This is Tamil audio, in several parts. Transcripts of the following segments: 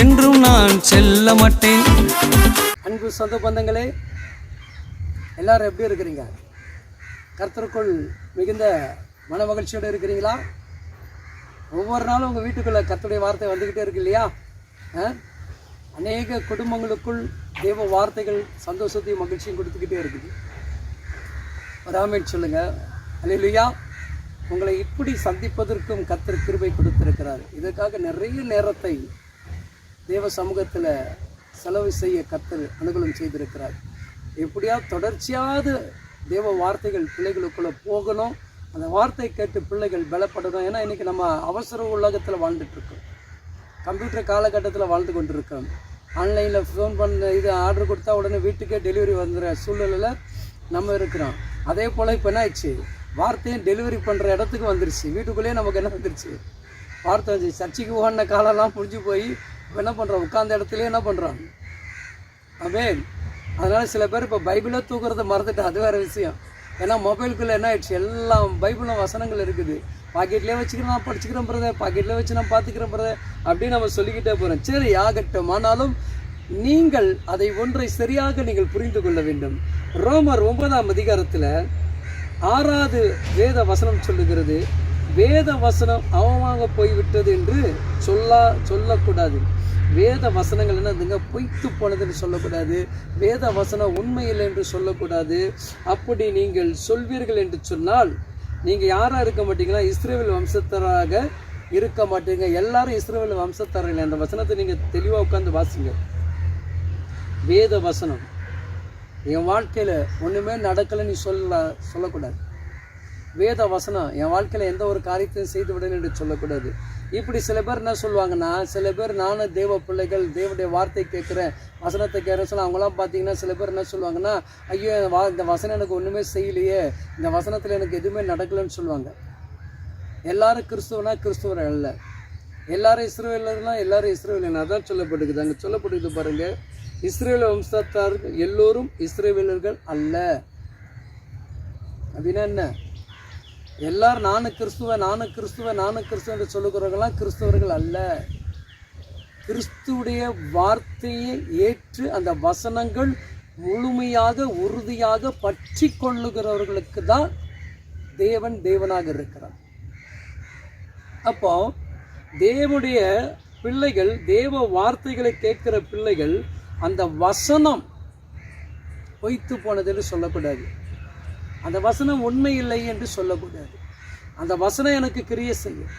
என்றும் நான் செல்ல மாட்டேன். அன்பு சொந்த பந்தங்களே, எல்லாரும் எப்படி இருக்கிறீங்க? கர்த்தருக்குள் மிகுந்த மன மகிழ்ச்சியோடு இருக்கிறீங்களா? ஒவ்வொரு நாளும் உங்கள் வீட்டுக்குள்ளே கர்த்தருடைய வார்த்தை வந்துக்கிட்டே இருக்கு இல்லையா? அநேக குடும்பங்களுக்குள் தேவ வார்த்தைகள் சந்தோஷத்தையும் மகிழ்ச்சியும் கொடுத்துக்கிட்டே இருக்குது. ஒரு ஆமென் சொல்லுங்க. அல்லேலூயா. உங்களை இப்படி சந்திப்பதற்கும் கர்த்தர் கிருபை கொடுத்திருக்கிறார். இதற்காக நிறைய நேரத்தை தேவ சமூகத்தில் செலவு செய்ய கர்த்தர் அனுகூலம் செய்திருக்கிறார். எப்படியாவது தொடர்ச்சியாவது தேவ வார்த்தைகள் பிள்ளைகளுக்குள்ளே போகணும். அந்த வார்த்தை கேட்டு பிள்ளைகள் பலப்படணும். ஏன்னா இன்றைக்கி நம்ம அவசர உலகத்தில் வாழ்ந்துட்டுருக்கோம். கம்ப்யூட்டர் காலகட்டத்தில் வாழ்ந்து கொண்டிருக்கோம். ஆன்லைனில் ஃபோன் பண்ண இது ஆர்டர் கொடுத்தா உடனே வீட்டுக்கே டெலிவரி வந்துடுற சூழ்நிலையில் நம்ம இருக்கிறோம். அதே போல் இப்போ என்ன ஆயிடுச்சு, வார்த்தையும் டெலிவரி பண்ணுற இடத்துக்கு வந்துருச்சு. வீட்டுக்குள்ளேயே நமக்கு என்ன வந்துருச்சு, வார்த்தை வந்துச்சு. சர்ச்சைக்கு ஓடின காலெல்லாம் முடிஞ்சு போய் இப்போ என்ன பண்ணுறோம், உட்கார்ந்த இடத்துலேயே என்ன பண்ணுறோம். ஆமென். அதனால் சில பேர் இப்போ பைபிளை தூக்குறத மறந்துட்டு, அது வேறு விஷயம். ஏன்னா மொபைலுக்குள்ளே என்ன ஆயிடுச்சு, எல்லாம் பைபிளும் வசனங்கள் இருக்குது. பாக்கெட்லேயே வச்சுக்கிறேன், நான் படிச்சுக்கிறேன் பிரதர், பாக்கெட்லேயே வச்சு நான் பார்த்துக்கிறேன் பிரதர் அப்படின்னு நம்ம சொல்லிக்கிட்டே போகிறோம். சரி, ஆகட்டும். ஆனாலும் நீங்கள் அதை ஒன்றை சரியாக நீங்கள் புரிந்து கொள்ள வேண்டும். ரோமர் 9ஆம் அதிகாரத்தில் 6வது வேத வசனம் சொல்லுகிறது, வேத வசனம் அவமாக போய்விட்டது என்று சொல்லக்கூடாது. வேத வசனங்கள் என்னதுங்க, பொய்த்து போனதுன்னு சொல்லக்கூடாது. வேத வசனம் உண்மையில்லை என்று சொல்லக்கூடாது. அப்படி நீங்கள் சொல்வீர்கள் என்று சொன்னால் நீங்கள் யாராக இருக்க மாட்டீங்கன்னா, இஸ்ரவேல் வம்சத்தராக இருக்க மாட்டீங்க. எல்லாரும் இஸ்ரவேல் வம்சத்தர்கள். அந்த வசனத்தை நீங்கள் தெளிவாக உட்காந்து வாசிங்க. வேத வசனம் என் வாழ்க்கையில் ஒன்றுமே நடக்கலைன்னு சொல்லக்கூடாது. வேத வசனம் என் வாழ்க்கையில் எந்த ஒரு காரியத்தையும் செய்து விடணும் என்று சொல்லக்கூடாது. இப்படி சில பேர் என்ன சொல்லுவாங்கன்னா, சில பேர் நானும் தேவ பிள்ளைகள், தேவனுடைய வார்த்தை கேட்குறேன், வசனத்தை கேட்குறேன் சொல்ல, அவங்களாம் பார்த்தீங்கன்னா சில பேர் என்ன சொல்லுவாங்கன்னா, ஐயோ இந்த வசனம் எனக்கு ஒன்றுமே செய்யலையே, இந்த வசனத்தில் எனக்கு எதுவுமே நடக்கலைன்னு சொல்லுவாங்க. எல்லாரும் கிறிஸ்துவனா கிறிஸ்துவர் அல்ல, எல்லாரும் இஸ்ரவேலர்னா எல்லாரும் இஸ்ரவேலர். அதான் சொல்லப்பட்டுக்குது. அங்கே சொல்லப்பட்டுக்குது பாருங்கள், இஸ்ரவேல் வம்சத்தார்கள் எல்லோரும் இஸ்ரவேலர்கள் அல்ல. அப்படின்னா என்ன, எல்லாரும் நானும் கிறிஸ்துவன் என்று சொல்லுகிறவர்களாம் கிறிஸ்தவர்கள் அல்ல. கிறிஸ்துவுடைய வார்த்தையை ஏற்று அந்த வசனங்கள் முழுமையாக உறுதியாக பற்றி கொள்ளுகிறவர்களுக்கு தான் தேவனாக இருக்கிறார். அப்போ தேவனுடைய பிள்ளைகள், தேவ வார்த்தைகளை கேட்கிற பிள்ளைகள், அந்த வசனம் பொய்த்து போனது என்று சொல்லக்கூடாது. அந்த வசனம் உண்மை இல்லை என்று சொல்லக்கூடாது. அந்த வசனம் எனக்கு கிரியை செய்யும்,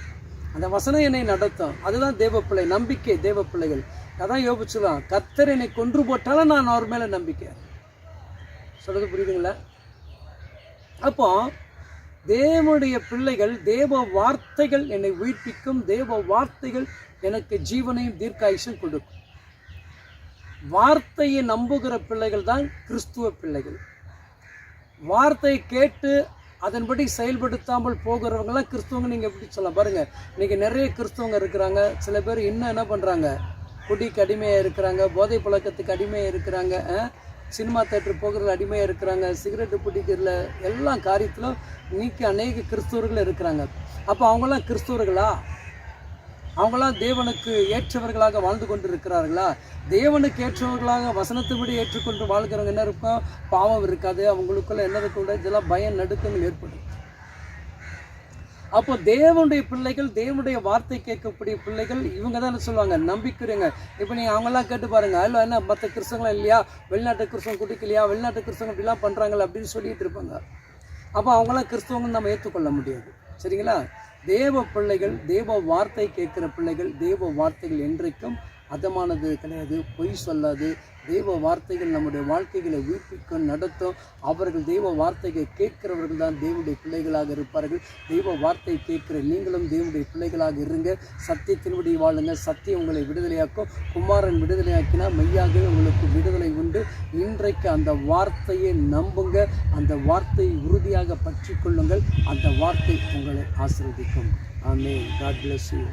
அந்த வசனம் என்னை நடத்தும். அதுதான் தேவ பிள்ளை, நம்பிக்கை. தேவ பிள்ளைகள் அதான் யோபிச்சுலாம், கர்த்தர் என்னை கொன்று போட்டாலும் நான் அவர் மேலே நம்பிக்கை. சொல்றது புரியுதுங்களா? அப்போ தேவனுடைய பிள்ளைகள், தேவ வார்த்தைகள் என்னை உயிர்ப்பிக்கும், தேவ வார்த்தைகள் எனக்கு ஜீவனையும் தீர்க்காயுசும் கொடுக்கும். வார்த்தையை நம்புகிற பிள்ளைகள் தான் கிறிஸ்துவ பிள்ளைகள். வார்த்தையை கேட்டு அதன்படி செயல்படுத்தாமல் போகிறவங்களாம் கிறிஸ்துவங்க. நீங்கள் எப்படி சொல்லலாம் பாருங்கள், இன்றைக்கி நிறைய கிறிஸ்துவங்க இருக்கிறாங்க. சில பேர் இன்னும் என்ன பண்ணுறாங்க, குடிக்கு அடிமையாக இருக்கிறாங்க, போதை பழக்கத்துக்கு அடிமையாக இருக்கிறாங்க, சினிமா தேட்டர் போகிறதுல அடிமையாக இருக்கிறாங்க, சிகரெட்டு பிடிக்கிறதுல எல்லா காரியத்திலும் இன்னைக்கு அநேக கிறிஸ்துவர்கள் இருக்கிறாங்க. அப்போ அவங்களாம் கிறிஸ்துவர்களா? அவங்களாம் தேவனுக்கு ஏற்றவர்களாக வாழ்ந்து கொண்டு இருக்கிறார்களா? தேவனுக்கு ஏற்றவர்களாக வசனத்தைப்படி ஏற்றுக்கொண்டு வாழ்கிறவங்க என்ன இருக்கும், பாவம் இருக்காது, அவங்களுக்குள்ள என்ன இருக்கக்கூடாது, இதெல்லாம் பயம் நடுக்கங்கள் ஏற்படும். அப்போ தேவனுடைய பிள்ளைகள், தேவனுடைய வார்த்தை கேட்கக்கூடிய பிள்ளைகள் இவங்க தான் என்ன சொல்லுவாங்க, நம்பிக்கிறீங்க. இப்போ நீங்கள் அவங்களாம் கேட்டு பாருங்கள், அதில் என்ன மற்ற கிறிஸ்தவங்களும் இல்லையா, வெளிநாட்டு கிறிஸ்தவங்க குடிக்கலையா, வெளிநாட்டு கிறிஸ்தவங்க இப்படிலாம் பண்ணுறாங்க அப்படின்னு சொல்லிட்டு இருப்பாங்க. அப்போ அவங்களாம் கிறிஸ்தவங்க நம்ம ஏற்றுக்கொள்ள முடியாது. சரிங்களா? தேவ பிள்ளைகள், தேவ வார்த்தை கேட்குற பிள்ளைகள், தேவ வார்த்தைகள் என்றைக்கும் அதமானது கிடையாது, பொய் சொல்லாது. தேவ வார்த்தைகள் நம்முடைய வாழ்க்கைகளை உயிர்ப்பிக்கும், நடத்தும். அவர்கள் தேவ வார்த்தைகளை கேட்கிறவர்கள் தான் தேவனுடைய பிள்ளைகளாக இருப்பார்கள். தெய்வ வார்த்தை கேட்கிற நீங்களும் தேவனுடைய பிள்ளைகளாக இருங்க. சத்தியத்தின்படி வாழுங்க. சத்தியம் உங்களை விடுதலையாக்கும். குமாரன் விடுதலையாக்கினா மெய்யாகவே உங்களுக்கு விடுதலை உண்டு. இன்றைக்கு அந்த வார்த்தையை நம்புங்க, அந்த வார்த்தையை உறுதியாக பற்றி கொள்ளுங்கள். அந்த வார்த்தை உங்களை ஆசீர்வதிக்கும். ஆமென். God bless you.